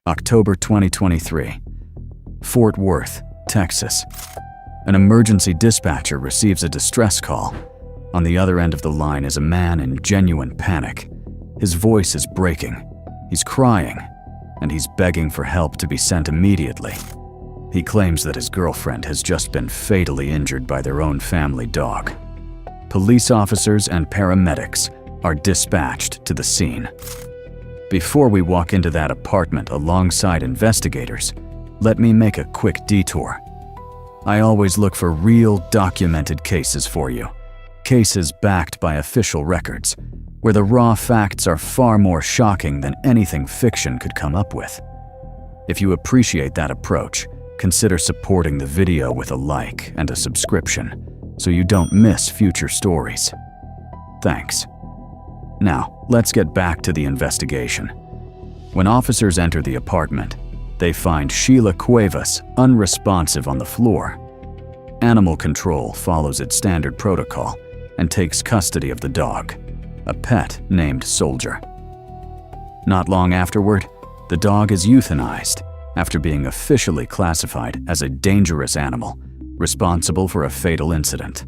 October 2023. Fort Worth, Texas. An emergency dispatcher receives a distress call. On the other end of the line is a man in genuine panic. His voice is breaking. He's crying, and he's begging for help to be sent immediately. He claims that his girlfriend has just been fatally injured by their own family dog. Police officers and paramedics are dispatched to the scene. Before we walk into that apartment alongside investigators, let me make a quick detour. I always look for real, documented cases for you. Cases backed by official records, where the raw facts are far more shocking than anything fiction could come up with. If you appreciate that approach, consider supporting the video with a like and a subscription, so you don't miss future stories. Thanks. Now, let's get back to the investigation. When officers enter the apartment, they find Sheila Cuevas unresponsive on the floor. Animal control follows its standard protocol and takes custody of the dog, a pet named Soldier. Not long afterward, the dog is euthanized after being officially classified as a dangerous animal responsible for a fatal incident.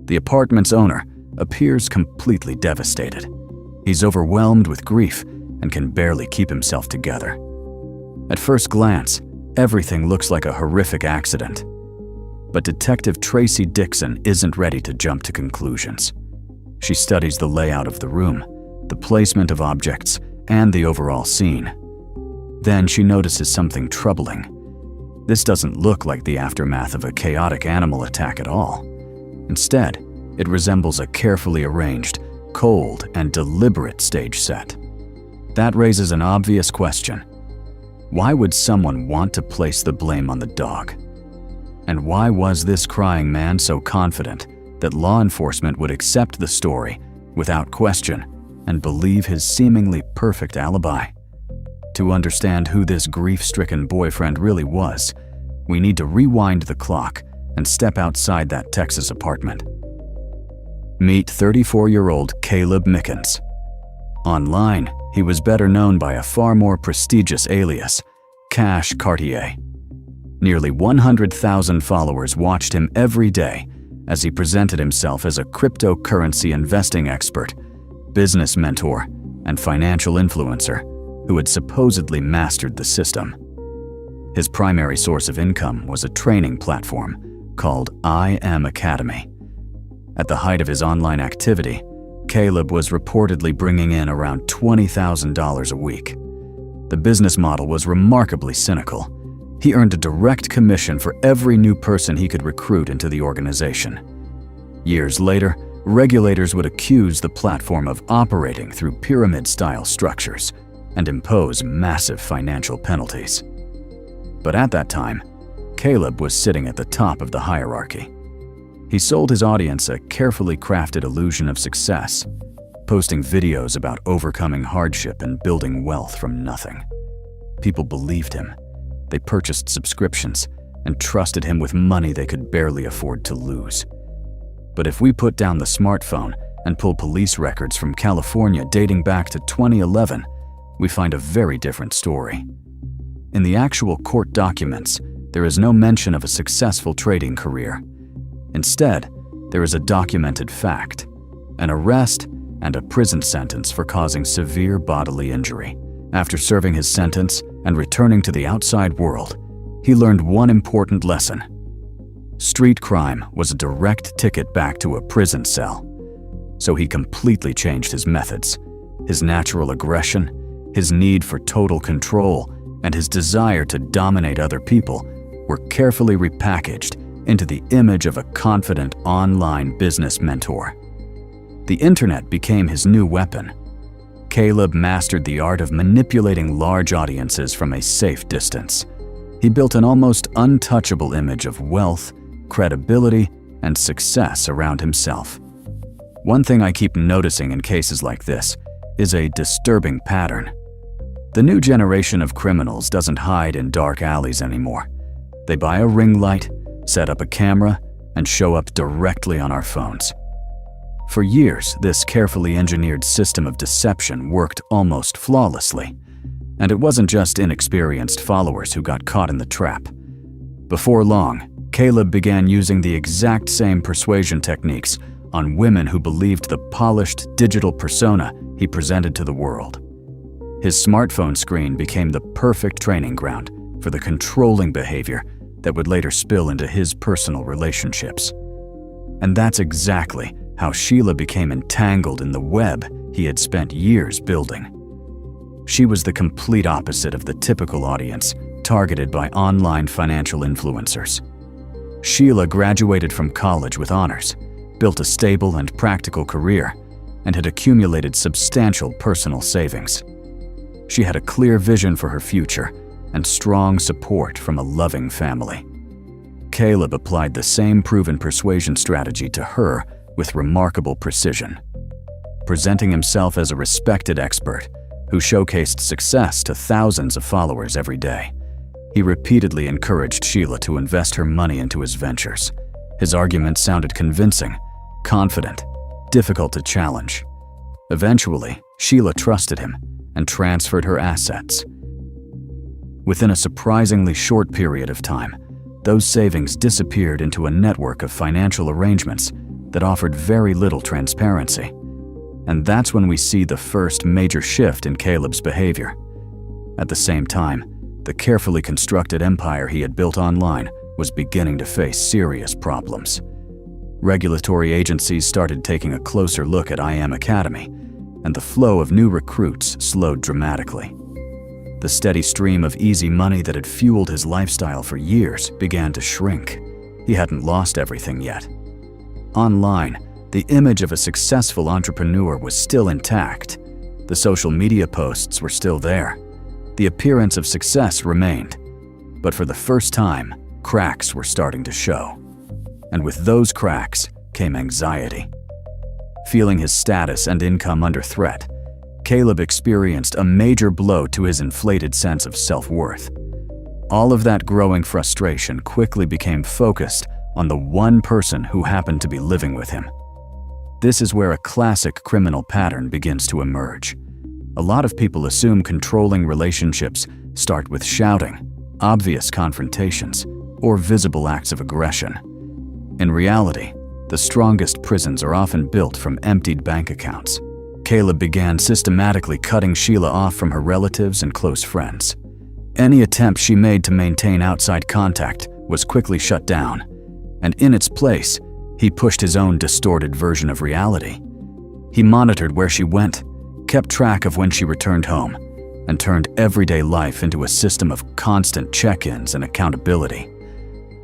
The apartment's owner appears completely devastated. He's overwhelmed with grief and can barely keep himself together. At first glance, everything looks like a horrific accident. But Detective Tracy Dixon isn't ready to jump to conclusions. She studies the layout of the room, the placement of objects, and the overall scene. Then she notices something troubling. This doesn't look like the aftermath of a chaotic animal attack at all. Instead, it resembles a carefully arranged, cold, and deliberate stage set. That raises an obvious question. Why would someone want to place the blame on the dog? And why was this crying man so confident that law enforcement would accept the story without question and believe his seemingly perfect alibi? To understand who this grief-stricken boyfriend really was, we need to rewind the clock and step outside that Texas apartment. Meet 34-year-old Caleb Mickens. Online, he was better known by a far more prestigious alias, Cash Cartier. Nearly 100,000 followers watched him every day as he presented himself as a cryptocurrency investing expert, business mentor, and financial influencer who had supposedly mastered the system. His primary source of income was a training platform called I Am Academy. At the height of his online activity, Caleb was reportedly bringing in around $20,000 a week. The business model was remarkably cynical. He earned a direct commission for every new person he could recruit into the organization. Years later, regulators would accuse the platform of operating through pyramid-style structures and impose massive financial penalties. But at that time, Caleb was sitting at the top of the hierarchy. He sold his audience a carefully crafted illusion of success, posting videos about overcoming hardship and building wealth from nothing. People believed him. They purchased subscriptions and trusted him with money they could barely afford to lose. But if we put down the smartphone and pull police records from California dating back to 2011, we find a very different story. In the actual court documents, there is no mention of a successful trading career. Instead, there is a documented fact: an arrest and a prison sentence for causing severe bodily injury. After serving his sentence and returning to the outside world, he learned one important lesson. Street crime was a direct ticket back to a prison cell. So he completely changed his methods. His natural aggression, his need for total control, and his desire to dominate other people were carefully repackaged into the image of a confident online business mentor. The internet became his new weapon. Caleb mastered the art of manipulating large audiences from a safe distance. He built an almost untouchable image of wealth, credibility, and success around himself. One thing I keep noticing in cases like this is a disturbing pattern. The new generation of criminals doesn't hide in dark alleys anymore. They buy a ring light, set up a camera, and show up directly on our phones. For years, this carefully engineered system of deception worked almost flawlessly. And it wasn't just inexperienced followers who got caught in the trap. Before long, Caleb began using the exact same persuasion techniques on women who believed the polished digital persona he presented to the world. His smartphone screen became the perfect training ground for the controlling behavior that would later spill into his personal relationships. And that's exactly how Sheila became entangled in the web he had spent years building. She was the complete opposite of the typical audience targeted by online financial influencers. Sheila graduated from college with honors, built a stable and practical career, and had accumulated substantial personal savings. She had a clear vision for her future and strong support from a loving family. Caleb applied the same proven persuasion strategy to her with remarkable precision. Presenting himself as a respected expert who showcased success to thousands of followers every day, he repeatedly encouraged Sheila to invest her money into his ventures. His arguments sounded convincing, confident, difficult to challenge. Eventually, Sheila trusted him and transferred her assets. Within a surprisingly short period of time, those savings disappeared into a network of financial arrangements that offered very little transparency. And that's when we see the first major shift in Caleb's behavior. At the same time, the carefully constructed empire he had built online was beginning to face serious problems. Regulatory agencies started taking a closer look at IM Academy, and the flow of new recruits slowed dramatically. The steady stream of easy money that had fueled his lifestyle for years began to shrink. He hadn't lost everything yet. Online, the image of a successful entrepreneur was still intact. The social media posts were still there. The appearance of success remained. But for the first time, cracks were starting to show. And with those cracks came anxiety. Feeling his status and income under threat, Caleb experienced a major blow to his inflated sense of self-worth. All of that growing frustration quickly became focused on the one person who happened to be living with him. This is where a classic criminal pattern begins to emerge. A lot of people assume controlling relationships start with shouting, obvious confrontations, or visible acts of aggression. In reality, the strongest prisons are often built from emptied bank accounts. Caleb began systematically cutting Sheila off from her relatives and close friends. Any attempt she made to maintain outside contact was quickly shut down, and in its place, he pushed his own distorted version of reality. He monitored where she went, kept track of when she returned home, and turned everyday life into a system of constant check-ins and accountability.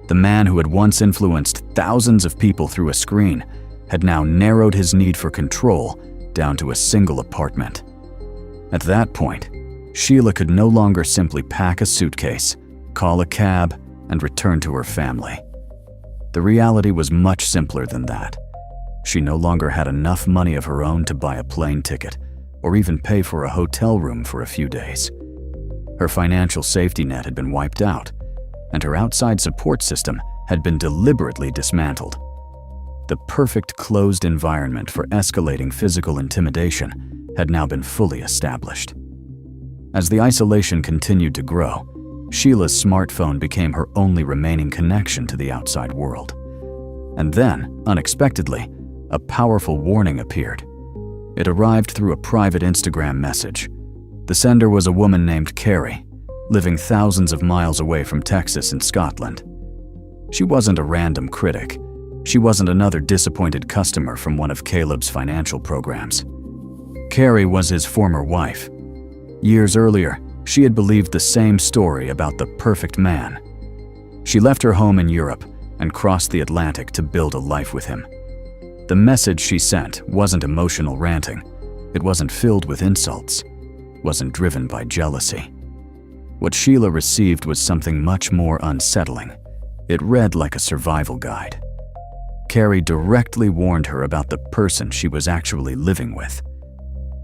The man who had once influenced thousands of people through a screen had now narrowed his need for control down to a single apartment. At that point, Sheila could no longer simply pack a suitcase, call a cab, and return to her family. The reality was much simpler than that. She no longer had enough money of her own to buy a plane ticket or even pay for a hotel room for a few days. Her financial safety net had been wiped out, and her outside support system had been deliberately dismantled. The perfect closed environment for escalating physical intimidation had now been fully established. As the isolation continued to grow, Sheila's smartphone became her only remaining connection to the outside world. And then, unexpectedly, a powerful warning appeared. It arrived through a private Instagram message. The sender was a woman named Carrie, living thousands of miles away from Texas and Scotland. She wasn't a random critic. She wasn't another disappointed customer from one of Caleb's financial programs. Carrie was his former wife. Years earlier, she had believed the same story about the perfect man. She left her home in Europe and crossed the Atlantic to build a life with him. The message she sent wasn't emotional ranting. It wasn't filled with insults. Wasn't driven by jealousy. What Sheila received was something much more unsettling. It read like a survival guide. Carrie directly warned her about the person she was actually living with.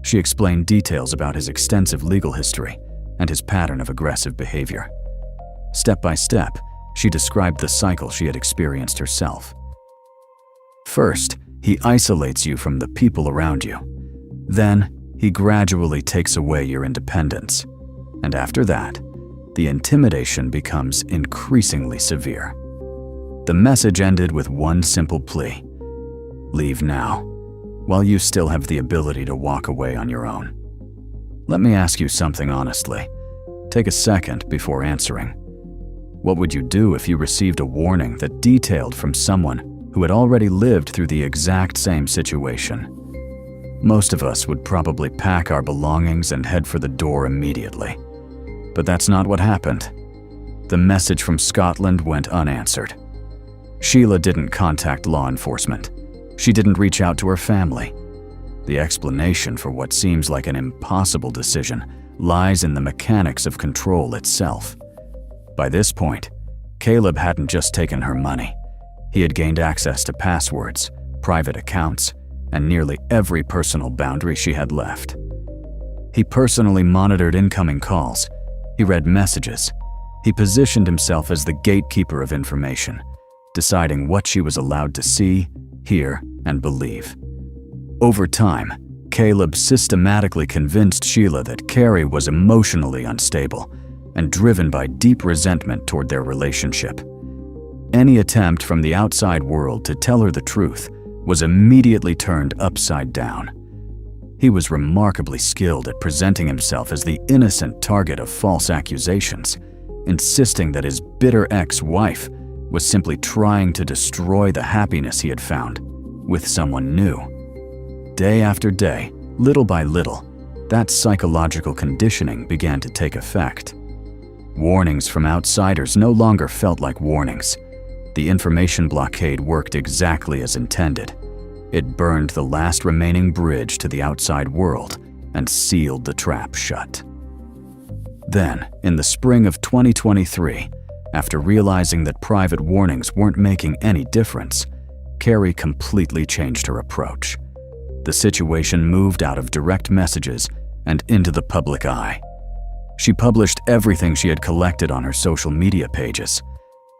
She explained details about his extensive legal history and his pattern of aggressive behavior. Step by step, she described the cycle she had experienced herself. First, he isolates you from the people around you. Then, he gradually takes away your independence. And after that, the intimidation becomes increasingly severe. The message ended with one simple plea: leave now, while you still have the ability to walk away on your own. Let me ask you something honestly. Take a second before answering. What would you do if you received a warning that detailed from someone who had already lived through the exact same situation? Most of us would probably pack our belongings and head for the door immediately. But that's not what happened. The message from Scotland went unanswered. Sheila didn't contact law enforcement. She didn't reach out to her family. The explanation for what seems like an impossible decision lies in the mechanics of control itself. By this point, Caleb hadn't just taken her money. He had gained access to passwords, private accounts, and nearly every personal boundary she had left. He personally monitored incoming calls. He read messages. He positioned himself as the gatekeeper of information, deciding what she was allowed to see, hear, and believe. Over time, Caleb systematically convinced Sheila that Carrie was emotionally unstable and driven by deep resentment toward their relationship. Any attempt from the outside world to tell her the truth was immediately turned upside down. He was remarkably skilled at presenting himself as the innocent target of false accusations, insisting that his bitter ex-wife was simply trying to destroy the happiness he had found with someone new. Day after day, little by little, that psychological conditioning began to take effect. Warnings from outsiders no longer felt like warnings. The information blockade worked exactly as intended. It burned the last remaining bridge to the outside world and sealed the trap shut. Then, in the spring of 2023, after realizing that private warnings weren't making any difference, Carrie completely changed her approach. The situation moved out of direct messages and into the public eye. She published everything she had collected on her social media pages.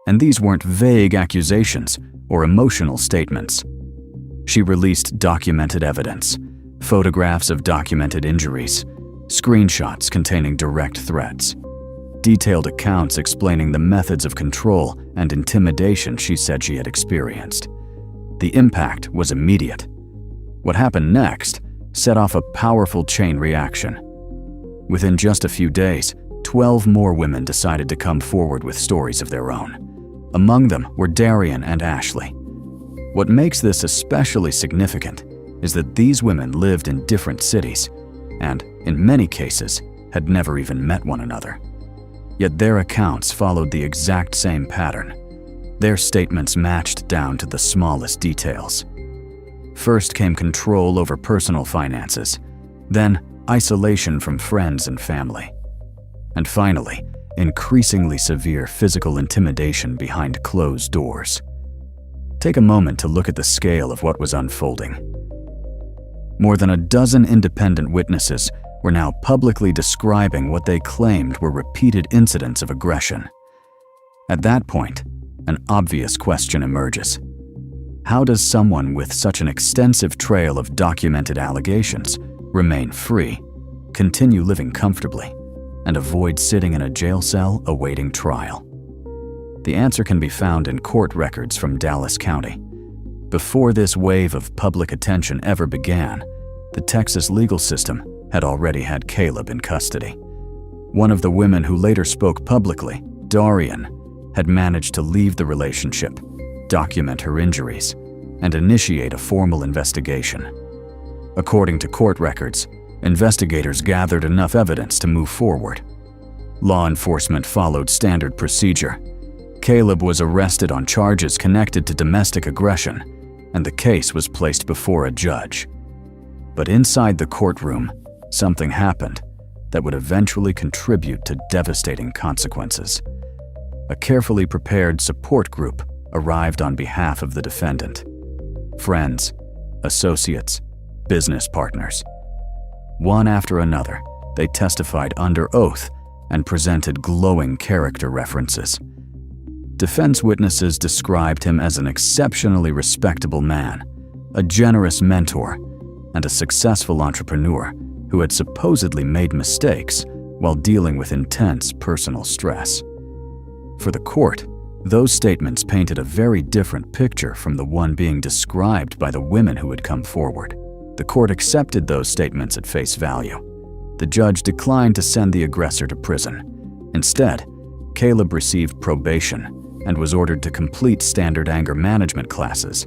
And these weren't vague accusations or emotional statements. She released documented evidence, photographs of documented injuries, screenshots containing direct threats, detailed accounts explaining the methods of control and intimidation she said she had experienced. The impact was immediate. What happened next set off a powerful chain reaction. Within just a few days, 12 more women decided to come forward with stories of their own. Among them were Darian and Ashley. What makes this especially significant is that these women lived in different cities and, in many cases, had never even met one another. Yet their accounts followed the exact same pattern. Their statements matched down to the smallest details. First came control over personal finances, then isolation from friends and family, and finally, increasingly severe physical intimidation behind closed doors. Take a moment to look at the scale of what was unfolding. More than a dozen independent witnesses were now publicly describing what they claimed were repeated incidents of aggression. At that point, an obvious question emerges. How does someone with such an extensive trail of documented allegations remain free, continue living comfortably, and avoid sitting in a jail cell awaiting trial? The answer can be found in court records from Dallas County. Before this wave of public attention ever began, the Texas legal system had already had Caleb in custody. One of the women who later spoke publicly, Darian, had managed to leave the relationship, document her injuries, and initiate a formal investigation. According to court records, investigators gathered enough evidence to move forward. Law enforcement followed standard procedure. Caleb was arrested on charges connected to domestic aggression, and the case was placed before a judge. But inside the courtroom, something happened that would eventually contribute to devastating consequences. A carefully prepared support group arrived on behalf of the defendant. Friends, associates, business partners. One after another, they testified under oath and presented glowing character references. Defense witnesses described him as an exceptionally respectable man, a generous mentor, and a successful entrepreneur who had supposedly made mistakes while dealing with intense personal stress. For the court, those statements painted a very different picture from the one being described by the women who had come forward. The court accepted those statements at face value. The judge declined to send the aggressor to prison. Instead, Caleb received probation and was ordered to complete standard anger management classes.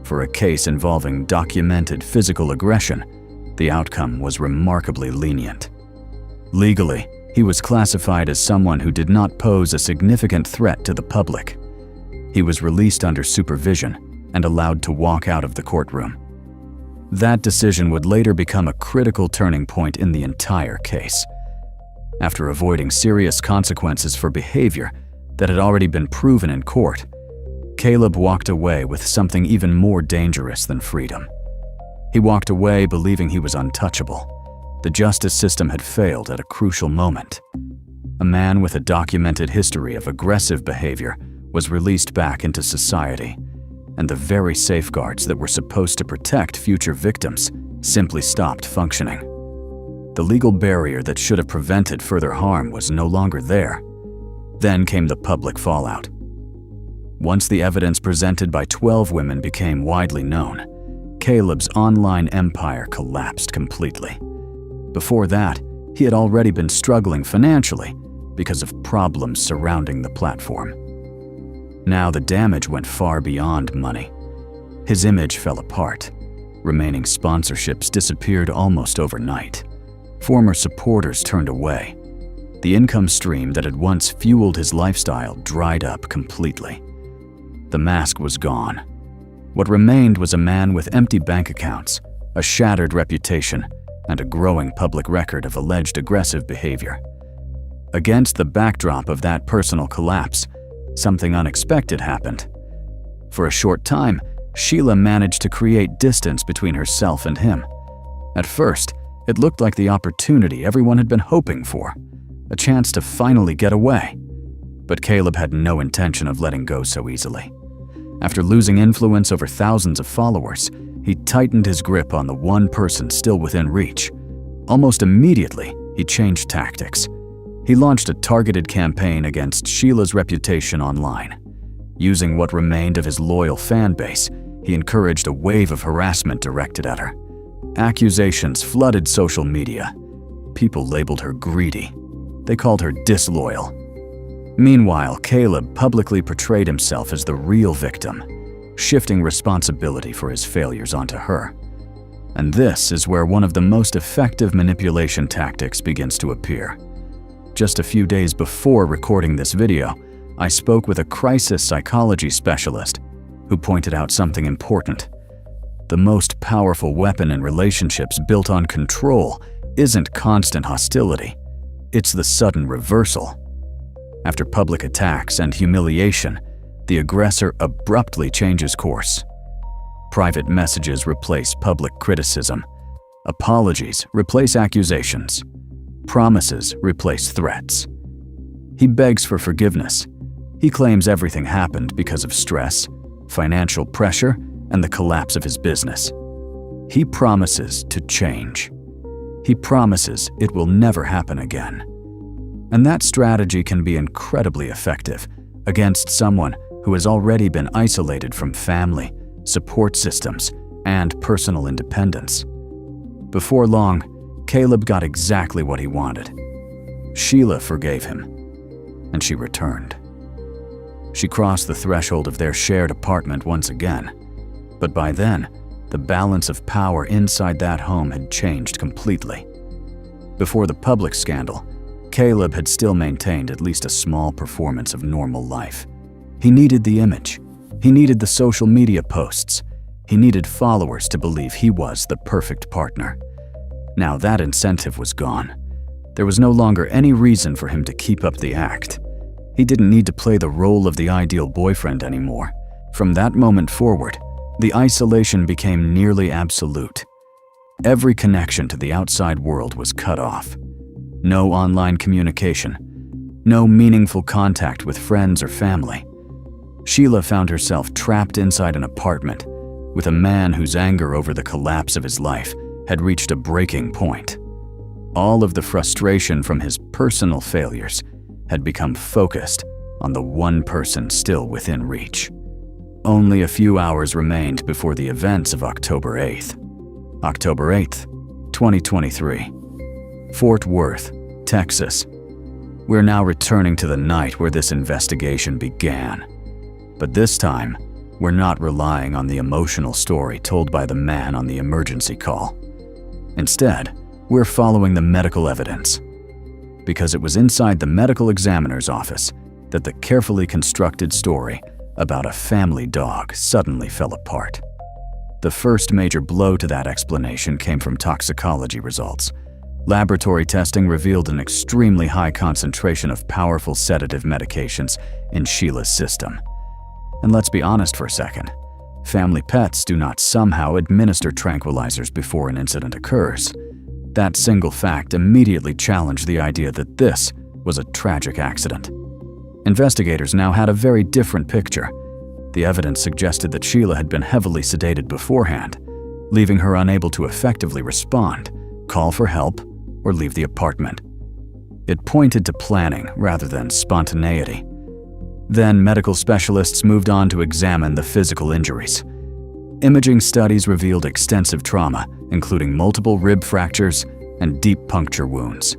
For a case involving documented physical aggression, the outcome was remarkably lenient. Legally, he was classified as someone who did not pose a significant threat to the public. He was released under supervision and allowed to walk out of the courtroom. That decision would later become a critical turning point in the entire case. After avoiding serious consequences for behavior that had already been proven in court, Caleb walked away with something even more dangerous than freedom. He walked away believing he was untouchable. The justice system had failed at a crucial moment. A man with a documented history of aggressive behavior was released back into society, and the very safeguards that were supposed to protect future victims simply stopped functioning. The legal barrier that should have prevented further harm was no longer there. Then came the public fallout. Once the evidence presented by 12 women became widely known, Caleb's online empire collapsed completely. Before that, he had already been struggling financially because of problems surrounding the platform. Now the damage went far beyond money. His image fell apart. Remaining sponsorships disappeared almost overnight. Former supporters turned away. The income stream that had once fueled his lifestyle dried up completely. The mask was gone. What remained was a man with empty bank accounts, a shattered reputation, and a growing public record of alleged aggressive behavior. Against the backdrop of that personal collapse, something unexpected happened. For a short time, Sheila managed to create distance between herself and him. At first, it looked like the opportunity everyone had been hoping for, a chance to finally get away. But Caleb had no intention of letting go so easily. After losing influence over thousands of followers, he tightened his grip on the one person still within reach. Almost immediately, he changed tactics. He launched a targeted campaign against Sheila's reputation online. Using what remained of his loyal fan base, he encouraged a wave of harassment directed at her. Accusations flooded social media. People labeled her greedy. They called her disloyal. Meanwhile, Caleb publicly portrayed himself as the real victim, shifting responsibility for his failures onto her. And this is where one of the most effective manipulation tactics begins to appear. Just a few days before recording this video, I spoke with a crisis psychology specialist who pointed out something important. The most powerful weapon in relationships built on control isn't constant hostility. It's the sudden reversal. After public attacks and humiliation, the aggressor abruptly changes course. Private messages replace public criticism. Apologies replace accusations. Promises replace threats. He begs for forgiveness. He claims everything happened because of stress, financial pressure, and the collapse of his business. He promises to change. He promises it will never happen again. And that strategy can be incredibly effective against someone who has already been isolated from family, support systems, and personal independence. Before long, Caleb got exactly what he wanted. Sheila forgave him, and she returned. She crossed the threshold of their shared apartment once again, but by then, the balance of power inside that home had changed completely. Before the public scandal, Caleb had still maintained at least a small performance of normal life. He needed the image. He needed the social media posts. He needed followers to believe he was the perfect partner. Now that incentive was gone. There was no longer any reason for him to keep up the act. He didn't need to play the role of the ideal boyfriend anymore. From that moment forward, the isolation became nearly absolute. Every connection to the outside world was cut off. No online communication. No meaningful contact with friends or family. Sheila found herself trapped inside an apartment with a man whose anger over the collapse of his life had reached a breaking point. all of the frustration from his personal failures had become focused on the one person still within reach. Only a few hours remained before the events of October 8th. October 8th, 2023. Fort Worth, Texas. We're now returning to the night where this investigation began. But this time, we're not relying on the emotional story told by the man on the emergency call. Instead, we're following the medical evidence. Because it was inside the medical examiner's office that the carefully constructed story about a family dog suddenly fell apart. The first major blow to that explanation came from toxicology results. Laboratory testing revealed an extremely high concentration of powerful sedative medications in Sheila's system. And let's be honest for a second. Family pets do not somehow administer tranquilizers before an incident occurs. That single fact immediately challenged the idea that this was a tragic accident. Investigators now had a very different picture. The evidence suggested that Sheila had been heavily sedated beforehand, leaving her unable to effectively respond, call for help, or leave the apartment. It pointed to planning rather than spontaneity. Then medical specialists moved on to examine the physical injuries. Imaging studies revealed extensive trauma, including multiple rib fractures and deep puncture wounds.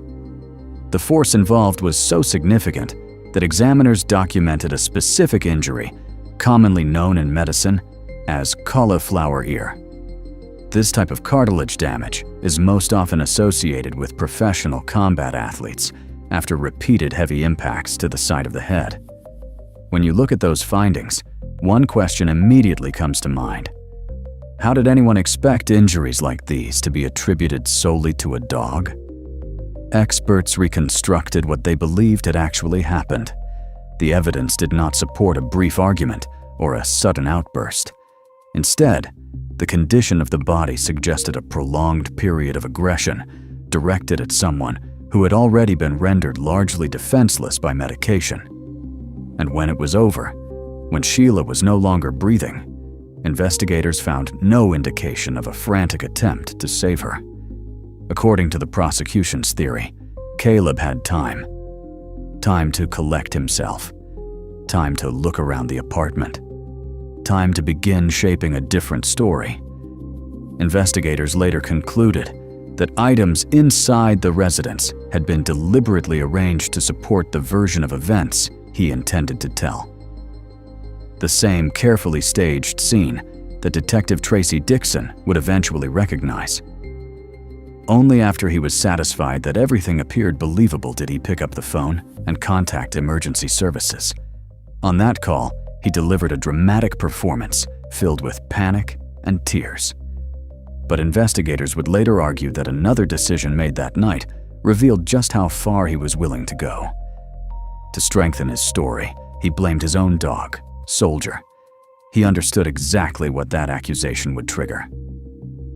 The force involved was so significant that examiners documented a specific injury, commonly known in medicine as cauliflower ear. This type of cartilage damage is most often associated with professional combat athletes after repeated heavy impacts to the side of the head. When you look at those findings, one question immediately comes to mind. How did anyone expect injuries like these to be attributed solely to a dog? Experts reconstructed what they believed had actually happened. The evidence did not support a brief argument or a sudden outburst. Instead, the condition of the body suggested a prolonged period of aggression directed at someone who had already been rendered largely defenseless by medication. And when it was over, when Sheila was no longer breathing, investigators found no indication of a frantic attempt to save her. According to the prosecution's theory, Caleb had time. Time to collect himself. Time to look around the apartment. Time to begin shaping a different story. Investigators later concluded that items inside the residence had been deliberately arranged to support the version of events he intended to tell. The same carefully staged scene that Detective Tracy Dixon would eventually recognize. Only after he was satisfied that everything appeared believable did he pick up the phone and contact emergency services. On that call, he delivered a dramatic performance filled with panic and tears. But investigators would later argue that another decision made that night revealed just how far he was willing to go. To strengthen his story, he blamed his own dog, Soldier. He understood exactly what that accusation would trigger.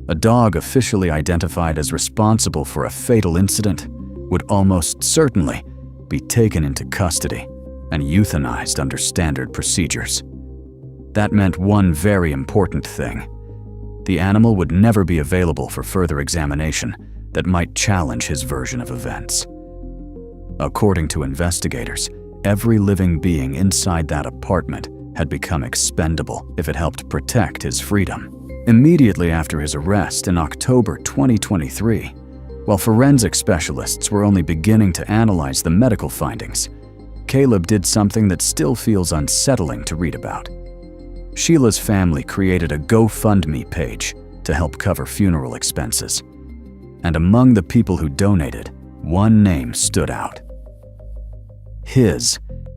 A dog officially identified as responsible for a fatal incident would almost certainly be taken into custody and euthanized under standard procedures. That meant one very important thing. The animal would never be available for further examination that might challenge his version of events. According to investigators, every living being inside that apartment had become expendable if it helped protect his freedom. Immediately after his arrest in October 2023, while forensic specialists were only beginning to analyze the medical findings, Caleb did something that still feels unsettling to read about. Sheila's family created a GoFundMe page to help cover funeral expenses. And among the people who donated, one name stood out.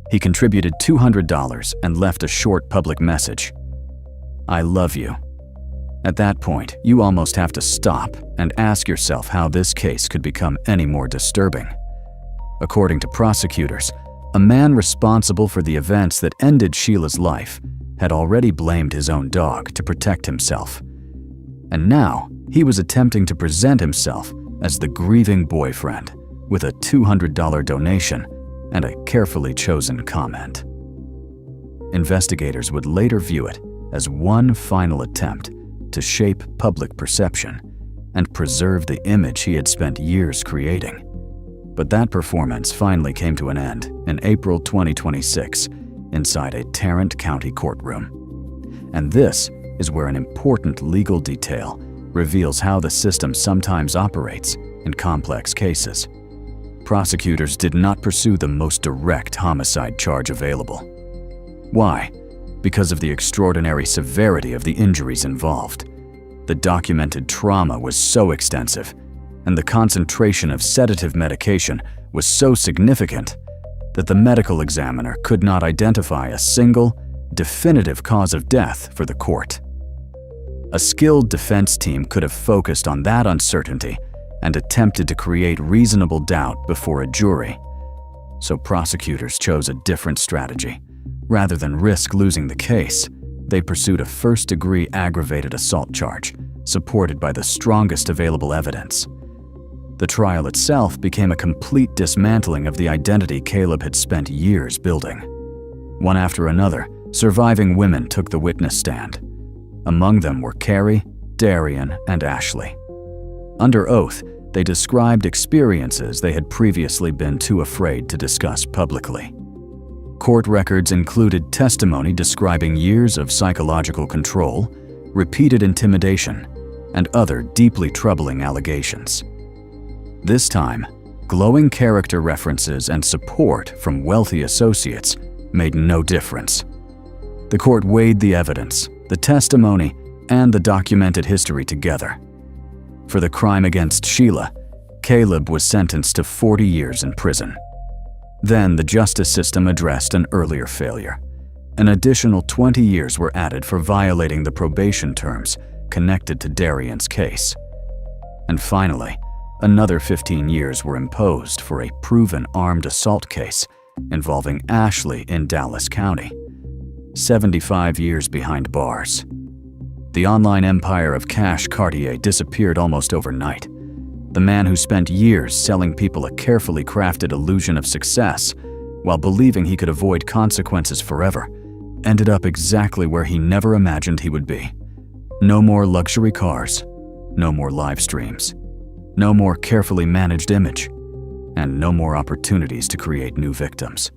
He contributed $200 and left a short public message. "I love you." At that point, you almost have to stop and ask yourself how this case could become any more disturbing. According to prosecutors, a man responsible for the events that ended Sheila's life had already blamed his own dog to protect himself. And now, he was attempting to present himself as the grieving boyfriend with a $200 donation and a carefully chosen comment. Investigators would later view it as one final attempt to shape public perception and preserve the image he had spent years creating. But that performance finally came to an end in April 2026 inside a Tarrant County courtroom. And this is where an important legal detail reveals how the system sometimes operates in complex cases. Prosecutors did not pursue the most direct homicide charge available. Why? Because of the extraordinary severity of the injuries involved. The documented trauma was so extensive, and the concentration of sedative medication was so significant that the medical examiner could not identify a single, definitive cause of death for the court. A skilled defense team could have focused on that uncertainty and attempted to create reasonable doubt before a jury. So prosecutors chose a different strategy. Rather than risk losing the case, they pursued a first-degree aggravated assault charge, supported by the strongest available evidence. The trial itself became a complete dismantling of the identity Caleb had spent years building. One after another, surviving women took the witness stand. Among them were Carrie, Darian, and Ashley. Under oath, they described experiences they had previously been too afraid to discuss publicly. Court records included testimony describing years of psychological control, repeated intimidation, and other deeply troubling allegations. This time, glowing character references and support from wealthy associates made no difference. The court weighed the evidence, the testimony, and the documented history together. For the crime against Sheila, Caleb was sentenced to 40 years in prison. Then the justice system addressed an earlier failure. An additional 20 years were added for violating the probation terms connected to Darian's case. And finally, another 15 years were imposed for a proven armed assault case involving Ashley in Dallas County. 75 years behind bars. The online empire of Cash Cartier disappeared almost overnight. The man who spent years selling people a carefully crafted illusion of success while believing he could avoid consequences forever ended up exactly where he never imagined he would be. No more luxury cars, no more live streams, no more carefully managed image, and no more opportunities to create new victims.